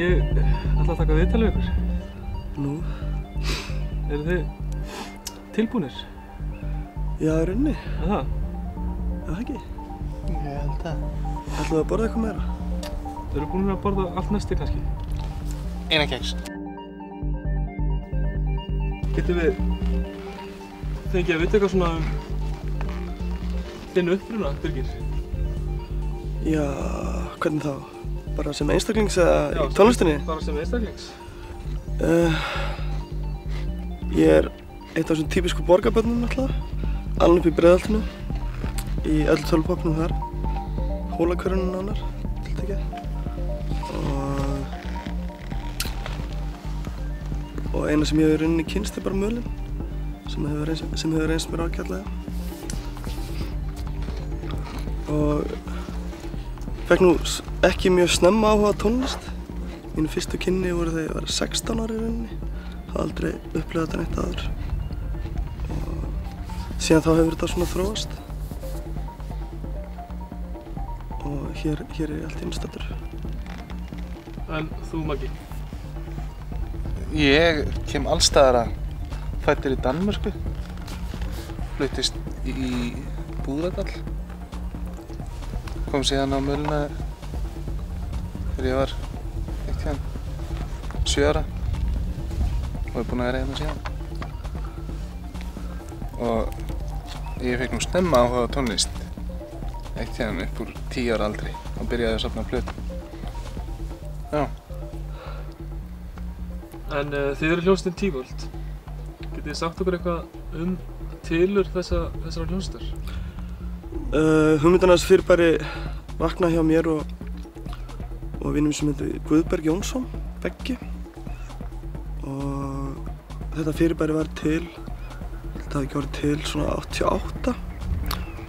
Ég ætla að taka viðtal við ykkur. Nú? Eru þið tilbúnir? Já, í rauninni. Það? Það ekki? Ég held að. Ætlum við að borða eitthvað meira? Eru búin að borða allt næsti kannski? Eina keks. Getum við fengið að vita eitthvað svona þinn uppruna, Birgir? Já, hvernig þá? Bara sem einstaklings eða í tónlistinni? Bara sem einstaklings. Ég er eitt af þessum típisku borgarbörnum náttúrulega. Alinn upp í Breiðholtinu, í öllu tölvupopnum þar. Hólakverunum nánar, tiltekið. Og eina sem ég hefur rauninni kynst er bara Mölin, sem hefur reynst mér ágætlega. Og fekk nú ekki mjög snemma áhuga á tónlist. Mínu fyrstu kynni voru þegar ég var 16 ára í rauninni. Hafði aldrei upplifað þetta neitt áður. Og síðan þá hefur þetta svona þróast. Og hér er ég allt í einu staddur. En þú, Maggi? Ég kem allstaðar að fæddur í Danmörku. Fluttist í Búðardal. Kom síðan á Mölina þegar ég var 7 ára og er búinn að vera hérna síðan. Og ég fekk nú snemma áhuga á tónlist upp úr 10 ára aldri og byrjaði að safna plötum. Já. En þið eru hljómsveitin Tívolt. Getið þið sagt okkur eitthvað tilurð þessara hljómsveitar? Hugmyndan af þessu fyrirbæri vaknaði hjá mér og vinum sem heitir Guðberg Jónsson, Beggi. Og þetta fyrirbæri var til, þetta hafði ekki orðið til svona 88.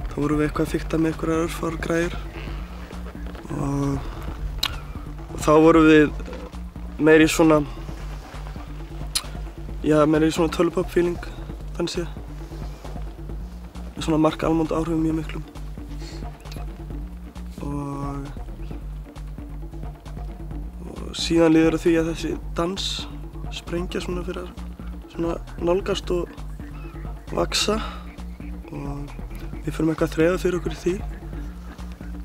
Þá vorum við eitthvað að fikta með einhverjar örfáar græjur. Og þá vorum við meira í svona, tölvupop feeling, þannig séð. Með svona Mark Almond áhrifum mjög miklum. Og síðan líður að því að þessi dans sprengja svona fyrir að nálgast og vaxa. Og við förum eitthvað að þreifa fyrir okkur í því.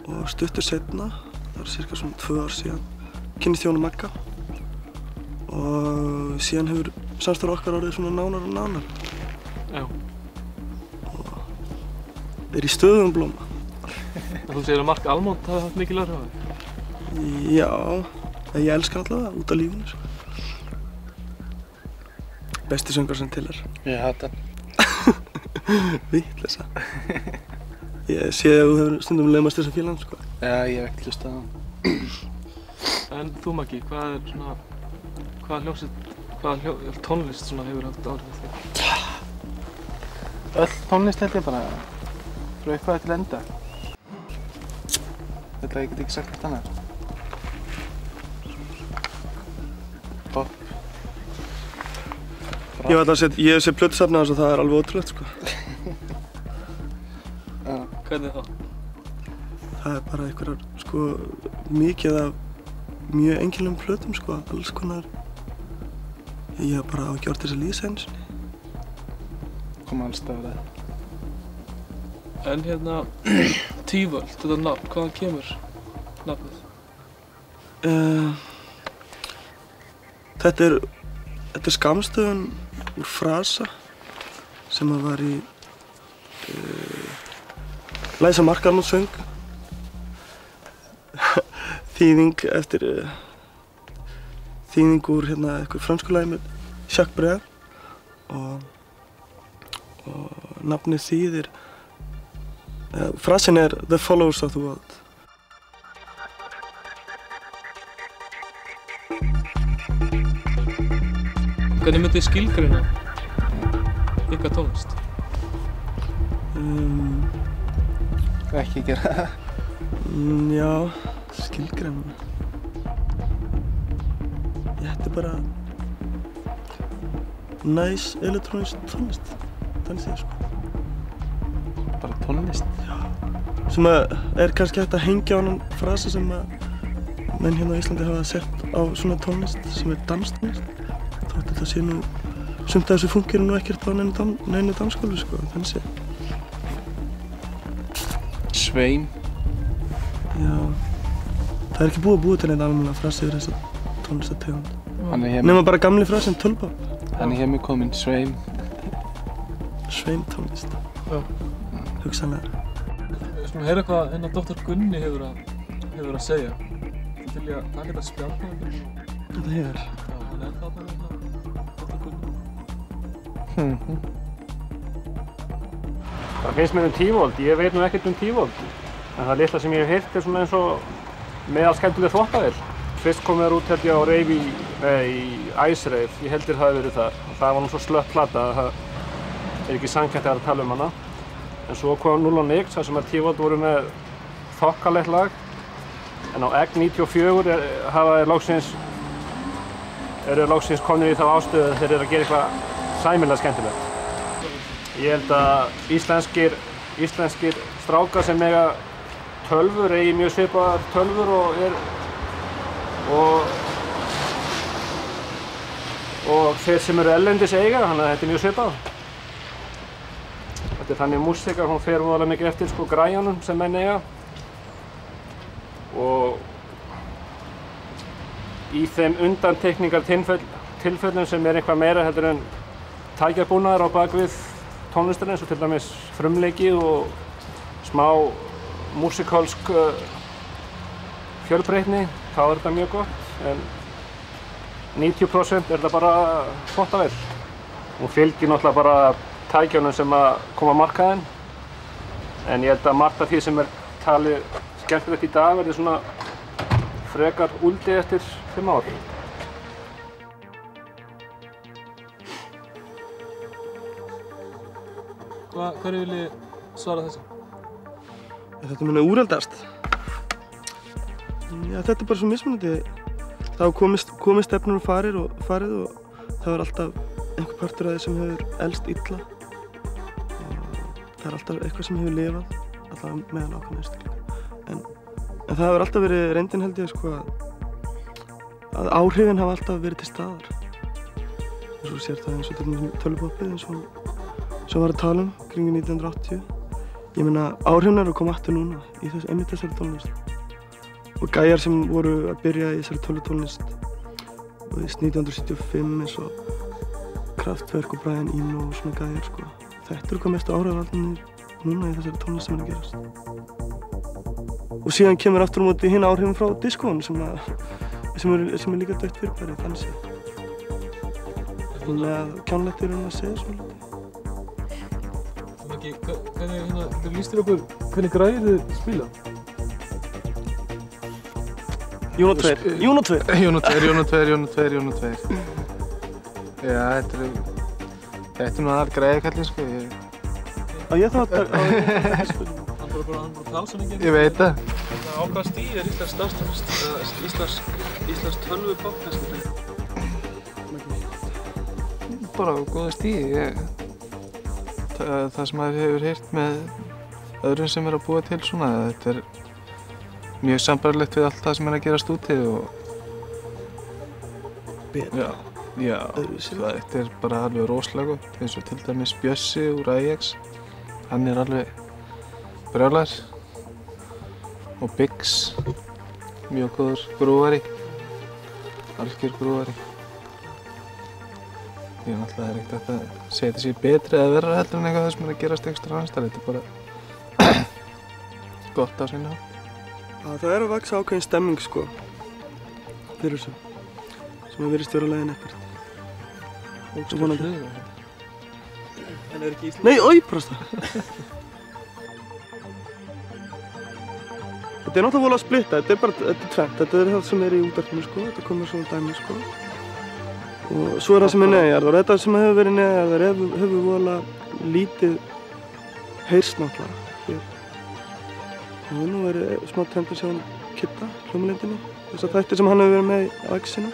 Og stuttur seinna, það var cirka svona 2 ár síðan, kynnist ég honum Magga. Og síðan hefur samstarf okkar orðið svona nánar og nánar. Já. Og er í stöðugum blóma. Þú segir að Mark Almond hafi haft mikil áhrif á þig? Já, ég elska allavega út af lífinu. Besti söngur sem til er. Ég hata hann. Vitleysa. Ég sé að þú hefur stundum laumast þessa félagann, sko. Já, ég hef ekkert hlustað á hann. En þú, Maggi, hvaða tónlist hefur haft áhrif á þig? Öll tónlist held ég bara frá upphafi til enda. Ég get ekki sagt neitt annað. Pop. Ég hef séð plötusafnið hans og það er alveg ótrúlegt, sko. Hvernig þá? Það er bara einhverjar, sko, mikið af mjög einkennilegum plötum, sko, alls konar. Ég hef bara ágjort þess að lýsa einu sinni. Koma alls staðar að. En Tívolt, þetta nafn, hvaðan kemur nafnið? Þetta er skammstöfun úr frasa sem var í lagi sem Mark Almond söng. Þýðing úr einhver fransku lagi með Jacques Brel og nafnið þýðir frasin er The Followers of the World. Hvernig myndið þið skilgreina ykkar tónlist? Ekki gera það. Já, skilgreina. Þetta er bara næs elektrónísk tónlist, þannig séð, sko. Bara tónlist? Já. Sem er kannski hægt að hengja á hann frasa sem menn hérna á Íslandi hafa sett á svona tónlist sem danstónlist. Þótt þetta sé nú, sumt af þessu funkar nú ekkert á neinu dansskólu sko, þannig séð. Sveim. Já, það er ekki búið að búa til neitt almennilega frasi yfir þessa tónlistategund. Nema bara gamli frasi sem tölpa. Hann er hér með kominn, sveim. Sveimtónlist. Já. Hugsanlega. Við skulum heyra hvað hérna Dr. Gunni hefur að segja. Þú til ég að taka þetta spjald með einhverjum? Þetta hefur. Já, hann er þarna hérna, Dr. Gunni. Það finnst mér Tívold, ég veit nú ekkert Tívold. En það litla sem ég hef heyrt er svona eins og meðalskemmtileg þvottavél. Fyrst kom þær út held ég á rave í Ice Rave, ég heldur það hafi verið þar. Það var nú svo slött plata að það er ekki sanngjarnt að tala hana. En svo kom Null og Nix, þar sem að Tívold voru með þokkalegt lag. En á Egg 94 eru loksins komnir í þá ástöðu að þeir eru að gera eitthvað sæmilega skemmtilegt. Ég held að íslenskir strákar sem eiga tölvur eigi mjög svipaðar tölvur og þeir sem eru erlendis eiga, þannig að þetta er mjög svipað. Þetta er þannig músík að hún fer voðalega mikið eftir sko græjunum sem menn eiga. Og í þeim undantekningartilfellum sem er eitthvað meira heldur en tækjabúnaður á bakvið tónlistina eins og til dæmis frumleiki og smá músíkalsk fjölbreytni, þá er þetta mjög gott. En 90% er þetta bara þvottavél. Hún fylgir náttúrulega bara tækjunum sem að koma á markaðinn. En ég held að margt af því sem er talið skemmtilegt í dag verði svona frekar úldið eftir 5 ár. Hverju vil ég svara þessu? Þetta muni úreldast. Já, þetta er bara svo mismunandi. Það hafa komið stefnur og farið og það er alltaf einhver partur af því sem hefur elst illa. Það er alltaf eitthvað sem hefur lifað, alltaf meðal ákveðna einstaklinga. En það hefur alltaf verið reyndin held ég sko að áhrifin hafa alltaf verið til staðar. Eins og sér það eins og tölvupoppið eins og var að tala kring 1980. Ég meina áhrifin eru að koma aftur núna í einmitt þessari tónlist. Og gæjar sem voru að byrja í þessari tölvutónlist 1975 eins og Kraftwerk og Brian Eno og svona gæjar sko. Þetta eru hvað mestu áhrifavaldinir núna í þessari tónlist sem er að gerast. Og síðan kemur aftur á móti hinn áhrifin frá diskóin sem er líka dautt fyrirbæri þannig séð. Þannig að kjánlegt er að segja svona lítið. Hvernig getur lýst þér okkur hvernig græðir þið spila? Jón og tveir. Já, þetta er nú aðal græðikallinn sko. Ég þarf að spila. Hann bara tala svo mikið. Ég veit það. Á hvaða stíð er íslensk danstónlist? Íslensk tölvupopp kannski? Bara á góða stíði. Það sem maður hefur heyrt með öðrum sem er að búa til svona, þetta er mjög sambærilegt við allt það sem er að gerast úti og betra. Já, þetta er bara alveg rosalega gott, eins og til dæmis Bjössi úr Ajax, hann er alveg brjálæður og Biggs, mjög góður grúvari, algjör grúvari. Ég náttúrulega er ekkert að segja þetta sé betri eða verra heldur en eitthvað sem er að gerast einhverstaðar annars staðar. Þetta er bara gott á sinni hátt. Það er að vaxa ákveðin stemming sko fyrir þessu sem virðist vera á leiðinni ekkert. Ógstu flug. En er ekki Ísland? Nei, oj, brasta! Þetta er náttúrulega volið að splitta, þetta er tvennt. Þetta er það sem er í útvarpinu sko, þetta komur svona dæmi sko. Og svo er það sem er neðjarðar og þetta sem hefur verið neðjarðar hefur voðalega lítið heyrst náttúrulega hér. Það hefur nú verið smá trend að sjá hann Kidda, hljómlindinni, þess að þættir sem hann hefur verið með í Axinu.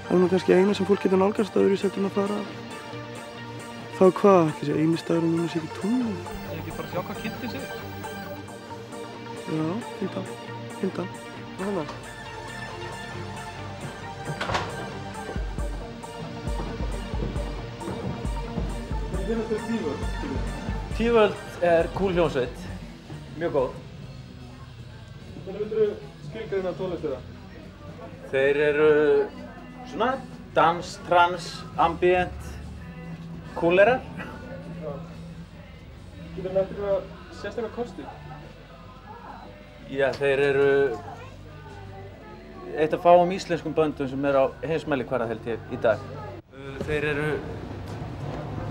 Það er nú kannski eina sem fólk getur nálgast að öðruvísi heldur en að fara þá hvað, ætli sé eini staður núna sé ekki túnum. Er ekki bara að sjá hvað Kiddi segir? Já, fyndan. Og þannig. Hvernig finnst þér Tívolt? Tívolt er cool hljómsveit, mjög góð. Hvernig myndirðu skilgreina tónlist þeirra? Þeir eru svona dans, trans, ambient, coolerar. Getur nefnt eitthvað sérstaklega kosti? Já, þeir eru eitt af fáum íslenskum böndum sem er á heimsmælikvarða held ég í dag. Þeir eru,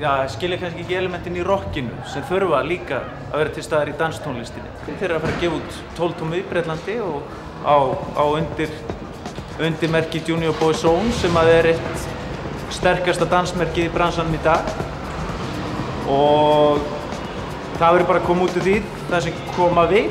já, skilja kannski ekki elementin í rockinu sem þurfa líka að vera til staðar í danstónlistinni. Þeir eru að fara að gefa út 12 tómu í Bretlandi og á undir merki Junior Boyzone sem að er eitt sterkasta dansmerkið í bransanum í dag. Og það verður bara að koma út úr því það sem koma vill.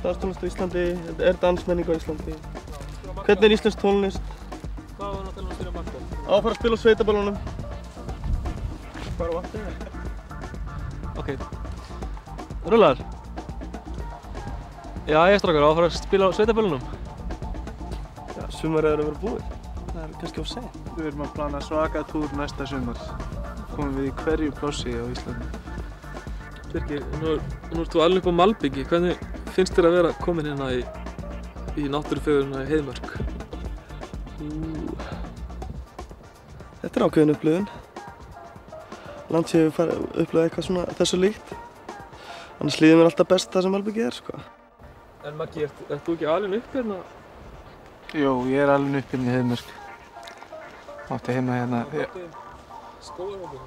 danstónlist á Íslandi, þetta er dansmenning á Íslandi. Hvernig er íslensk tónlist? Hvað var náttúrulega að spila Magda? Á að fara að spila á sveitaböllunum. Hvað er vatnið það? Ok. Rúlar. Já, ég strákar, á að fara að spila á sveitaböllunum. Já, sumarið er að vera búið. Það er kannski of seint. Við erum að plana svaka túr næsta sumar. Komum við í hverju plássi á Íslandi. Birgir, nú ert þú alveg upp á malbyggi. Hvernig finnst þér að vera komin hérna í náttúrufegurina í Heiðmörk? Þetta er ákveðin upplifun. Landsið hefur upplifað eitthvað svona þessu líkt. Annars líður mér alltaf best það sem malbyggi er, sko. En Maggi, ert þú ekki alveg upp hérna? Jú, ég er alveg upp hérna í Heiðmörk. Átti heima hérna. Skógarhópur?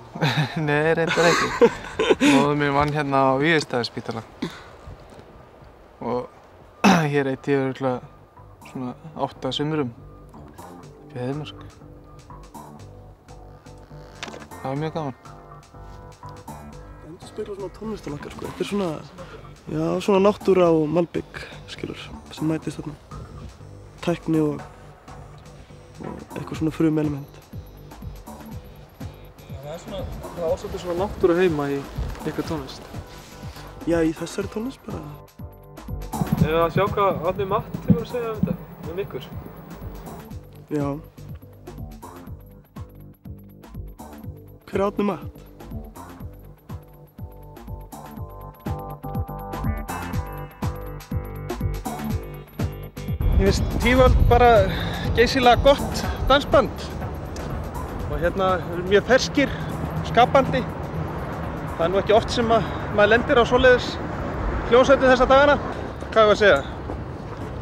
Nei, reyndar ekki. Móður mín vann hérna á Víðistaðaspítala. Og hér eitti ég örugglega svona 8 sumurum upp í Heiðmörk. Það var mjög gaman. Þetta speglar svona tónlistin okkar, sko. Þetta er svona, já, svona náttúra og malbygg, skilur, sem mætist þarna. Tækni og eitthvað svona frumelement. Það er ásvöldur svona náttúru heima í ykkar tónlist. Já, í þessari tónlist bara. Eða að sjá hvað Árni Matt hefur að segja þetta, ykkur. Já. Hver er Árni Matt? Ég finnst Tívold bara geysilega gott dansband og hérna eru mjög ferskir, skapandi. Það er nú ekki oft sem maður lendir á svoleiðis hljómsveitum þessa dagana. Hvað ég að segja?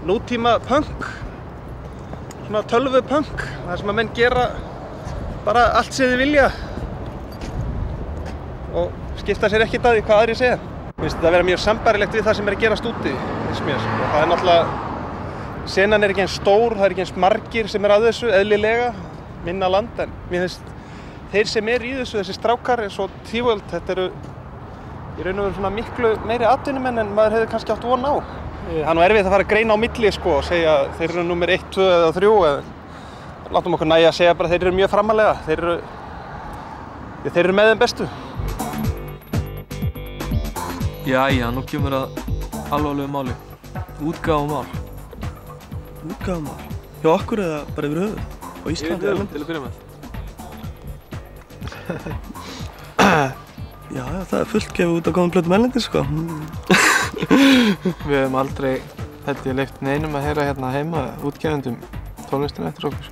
Nútíma punk, svona tölvupunk, þar sem að menn gera bara allt sem þið vilja og skipta sér ekkert að því hvað aðrir segja. Mér finnst þetta að vera mjög sambærilegt við það sem er að gerast úti, finnst mér. Og það er náttúrulega, senan er ekki eins stór, það er ekki eins margir sem er að þessu, eðlilega, minna land, en mér finnst þeir sem er í þessu, þessi strákar eins og Tívold, þetta eru í raun og veru svona miklu meiri atvinnumenn en maður hefði kannski átt von á. Það er nú erfitt að fara að greina á milli, sko, og segja að þeir eru númer 1, 2 eða 3, eða látum okkur nægja að segja bara að þeir eru mjög framalega, þeir eru með þeim bestu. Jæja, nú kemur að alvarlegu máli. Útgáfumál. Útgáfumál? Hjá okkur eða bara yfir höfuð? Á Íslandi? Til að byrja með. Já, það er fullt gefið út á góðum plötum erlendis, sko. Við hefum aldrei, held ég, leyft neinum að heyra hérna heima útgefendum tónlistina eftir okkur.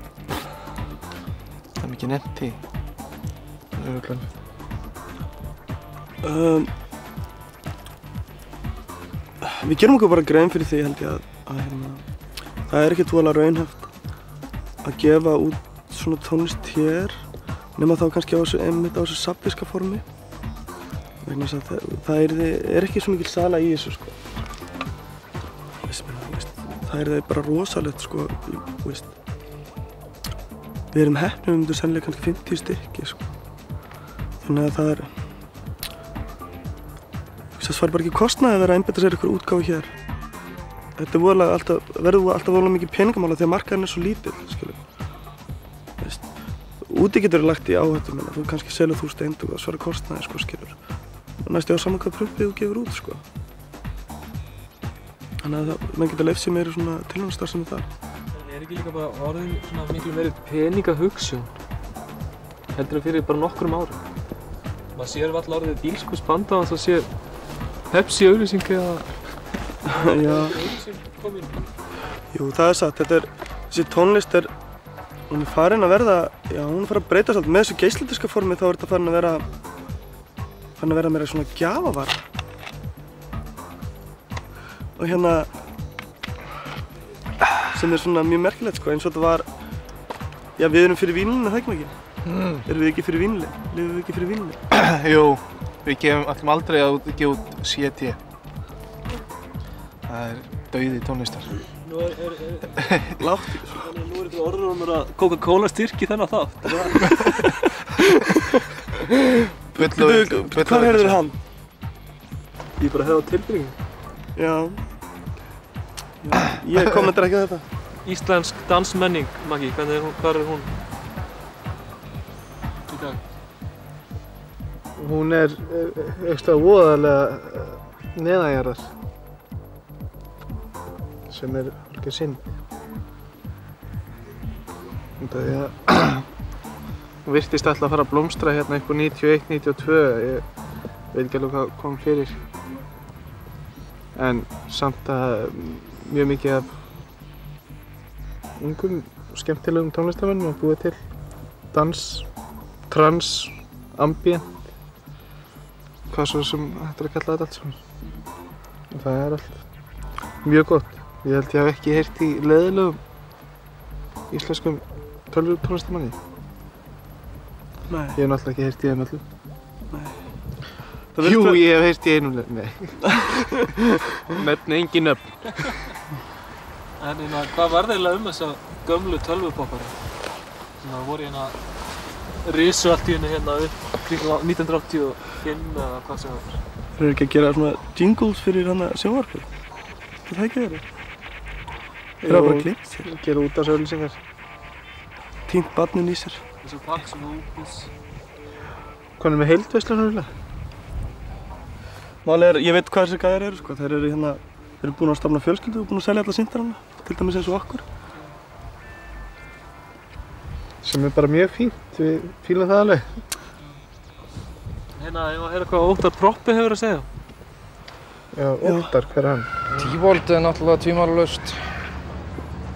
Það er mikið nefnt í. Við gerum okkur bara grein fyrir því, held ég, að það er ekki voðalega raunhæft að gefa út svona tónlist hér, nema þá kannski einmitt á þessu safndiska formi. Vegna þess að það er ekki svo mikil sala í þessu, sko. Það er bara rosalegt, sko, Við erum heppnir, við myndum sennilega kannski 50 stykki, sko. Þannig að það svarar bara ekki kostnaði að vera að einbeita sér ykkur útgáfu hér. Þetta verður alltaf voðalega mikið peningamála því að markaðurinn er svo lítill, skilur. Úti getur lagt í áhættu, þú kannski selur 1000 eintök og svarar kostnaði, sko, skilur. Næstu á saman hvað prumpið þú gefur út, sko. Þannig að menn geta leyft sér meiri svona tilhjónastarfsemi þar. Er ekki líka bara orðin svona miklu meiri peningahugsjón heldur en fyrir bara nokkrum árum? Maður sér varla orðið bílskúrsband á þess að sé Pepsi auglýsing eða auglýsing komin. Jú, það er satt. Þessi tónlist hún er farin að verða, hún er farin að breytast allt. Með þessu geisladiska formi þá er þetta farin að vera meira svona gjafavara. Og hérna, sem er svona mjög merkilegt, sko, eins og þetta var, já, við erum fyrir vínilinu, það ekki ekki? Erum við ekki fyrir vínili? Lifum við ekki fyrir vínili? Jú, við ætlum aldrei að gefa út CD. Það er dauði tónlistar. Nú Látt ekki svo. Nú er þetta orðrumur að Coca-Cola styrki þennan þátt. Hvað heyrður hann? Ég bara hefði á tilbyrjunum. Já. Ég kommentar ekki á þetta. Íslensk dansmenning, Maggi, hvar er hún í dag? Hún er eitthvað voðalega neðanjarðar sem er alveg synd. Því að hún virtist alltaf að fara að blómstra hérna upp á 91, 92, ég veit ekki alveg hvað kom fyrir. En samt að mjög mikið af ungum og skemmtilegum tónlistarmönnum að búa til dans, trans, ambient, hvað svo sem hægt er að kalla þetta allt saman. Og það er allt mjög gott. Ég held ég hafi ekki heyrt í leiðilegum íslenskum tölvutónlistarmanni. Nei. Ég hef náttúrulega ekki heyrt í þeim öllum. Nei. Jú, ég hef heyrt í einum nefn, nei. Nefni engin nöfn. En hvað var eiginlega þessa gömlu tölvupoppara? Það voru risu allt í henni hérna upp kring 1985 eða hvað sem það var. Þeir eru ekki að gera svona jingles fyrir sjónvarpið? Það ekki verið? Þeir eru bara klippt sér. Gera útvarpsauglýsingar. Týnt barnin í sér. Þessu Pax og Opus. Hvað er með heildveislan náttúrulega? Málið er, ég veit hvað þessir gæjar eru sko. Þeir eru búin að stofna fjölskyldu og búin að selja alla syndarana. Til dæmis eins og okkur. Sem er bara mjög fínt, við fílum það alveg. Hérna, ég var að heyra hvað Óttar Proppi hefur að segja. Já, Óttar, hver er hann? Tívold er náttúrulega tvímælalaust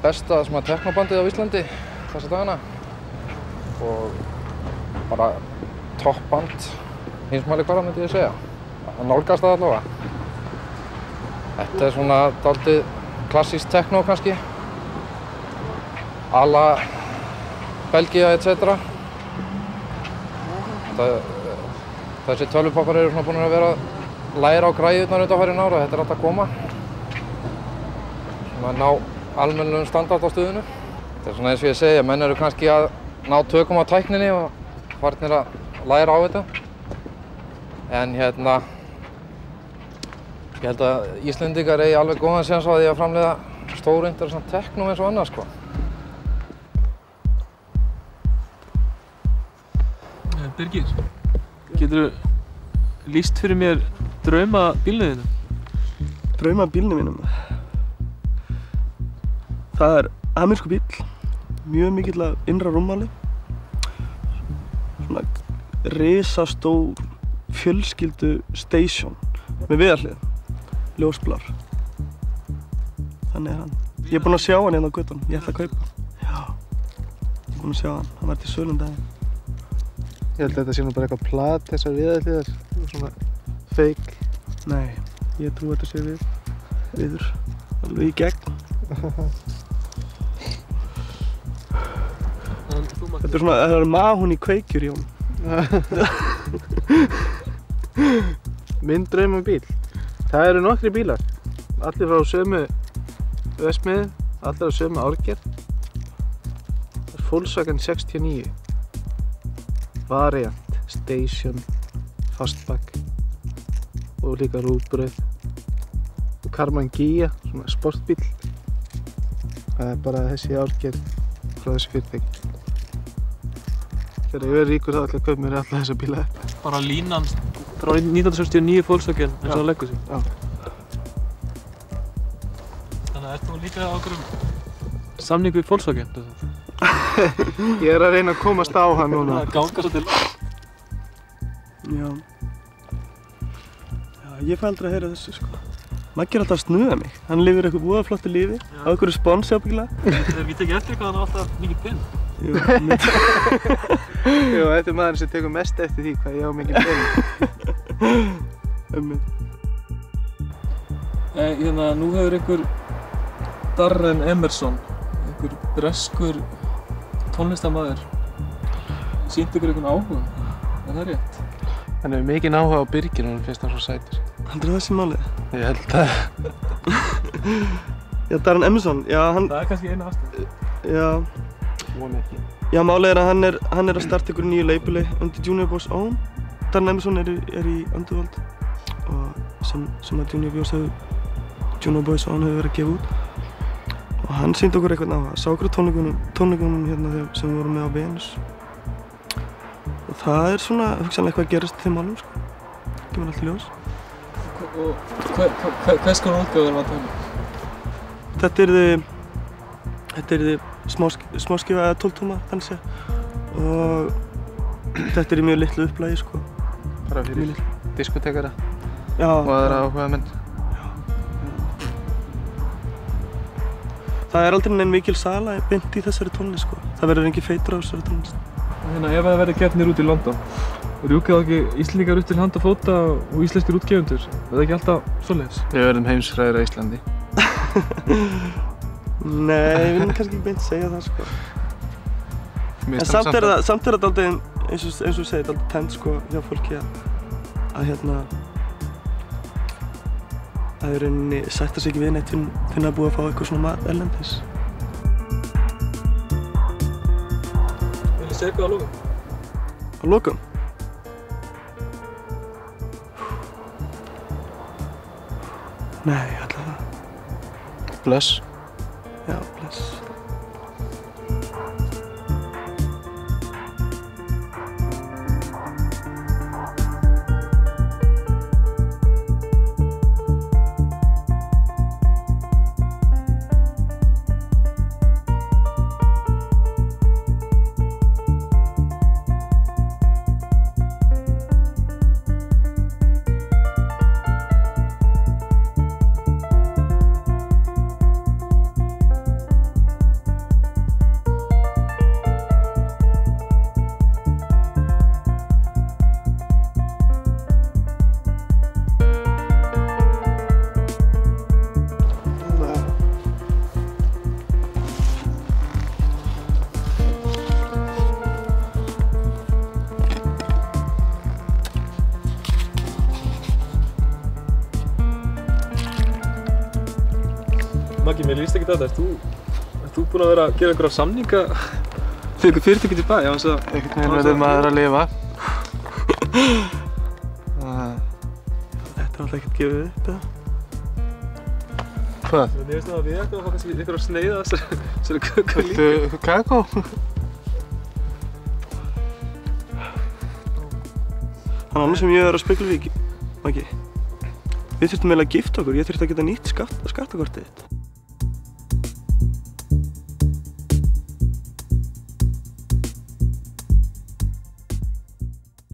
besta teknobandið á Íslandi þessa dagana. Og bara toppband heimsmælikvarða myndi ég segja. Það nálgast það allavega. Þetta er svona dálítið klassískt techno kannski. Alla Belgia etc. Þessi tölvupoppar eru svona búin að vera að læra á græjurnar undanfarin ára. Þetta er alltaf að koma. Svona að ná almennilegum standard á stöðinu. Þetta er svona eins og ég segja, menn eru kannski að ná tökum á tækninni og farnir að læra á þetta. En ég held að Íslendingar eigi alveg góðan séns á því að framleiða stór interessant techno eins og annað sko. Birgir, geturðu lýst fyrir mér draumabílnum þínum? Draumabílnum mínum? Það er amerískur bíll, mjög mikill af innra rúmmáli. Svona risastór fjölskyldu station með viðarhlið, ljósblár. Þannig er hann. Ég er búinn að sjá hann hérna á götunum, ég ætla að kaupa hann. Já, ég er búinn að sjá hann, hann var til sölu daginn. Ég held að þetta sé nú bara eitthvað plat, þessar viðarhliðar, svona fake. Nei, ég trúi að þetta sé viður, alveg í gegn. Þetta er svona, það er mahóní kveikjur í honum. Minn draumabíl. Það eru nokkri bílar. Allir frá sömu verksmiðju, allir á sömu árgerð. Volkswagen 69. Variant, Station, Fastback og líka rútbrauð. Og Karmann Ghia, svona sportbíl. Það er bara þessi árgerð frá þessu fyrirtæki. Þegar ég verið ríkur þá ætla ég að kaupa mér alla þessa bíla. Bara línan frá 1969 Volkswagen eins og það leggur sig. Já. Þannig að ert þú líka á einhverjum samning við Volkswagen? Ég er að reyna að komast á hann núna. Það ganga svo til. Já. Já, ég fæ aldrei að heyra þessu sko. Maggi er alltaf að snuða mig. Hann lifir eitthvað voða flottu lífi, á einhverju sponsi ábyggilega. Þegar við tekið eftir hvað hann á alltaf mikið pening. Jú, Jú, þetta er maðurinn sem tekur mest eftir því hvað ég á mikið pening. Hérna, nú hefur einhver Darren Emerson, einhver breskur tónlistarmaður, sýnt ykkur einhvern áhuga. Er það rétt? Hann hefur mikinn áhuga á Birgir og hann finnst hann svo sætur. Heldur það sé málið? Ég held það. Já, Darren Emerson, já hann... Það er kannski eina ástæð. Já. Vona ekki. Já, málið er að hann er að starta einhverju nýju labeli undir Junior Boss Own. Darren Emerson er í Underworld og sem að Junior Boss hefur Juno Boy Swan hefur verið að gefa út. Og hann sýndi okkur eitthvað áhuga, sá okkur á tónleikunum hérna sem við vorum með á Venus. Og það er svona hugsanlega eitthvað að gerast í þeim málum, sko. Kemur allt í ljós. Og hvers konar útgáfu erum við að tala um? Þetta yrði smáskífa eða 12 tóma, þannig séð. Og þetta er í mjög litlu upplagi, sko. Bara fyrir diskotekara Já. og aðra áhuga menn. Það er aldrei neinn mikil sala beint í þessari tónlist, sko. Það verður engin feitur á þessari tónlist. Hérna, ef það verður keppnir út í London og rjúkið þá ekki Íslendingar upp til handa fóta og íslenskir útgefundur, er það ekki alltaf svoleiðis? Við verðum heimsfræðir á Íslandi. Nei, ég vil kannski ekki beint segja það, sko. En samt er það aldrei, eins og þú segir, aldrei tent, sko, hjá fólki að hérna að í rauninni sætta sig ekki við neitt finna að búið að fá eitthvað svona mat erlendis. Vil ég segja eitthvað að lokum? Að lokum? Nei, ég ætla það. Bless. Já, bless. Maggi, mér líst ekki þetta. Ert þú búinn að vera að gera einhverja samninga fyrir einhver fyrirtæki til bæ? Einhvern veginn verður maður að lifa. Þetta er alltaf ekkert gefið upp, eða? Hvað? Mér finnst það að við ættum að fá kannski einhverja sneiða þessari köku líka. Viltu kakó? Það er annað sem ég er að spekla við, Maggi. Við þurftum eiginlega að gifta okkur, ég þurfti að geta nýtt skattakortið þitt.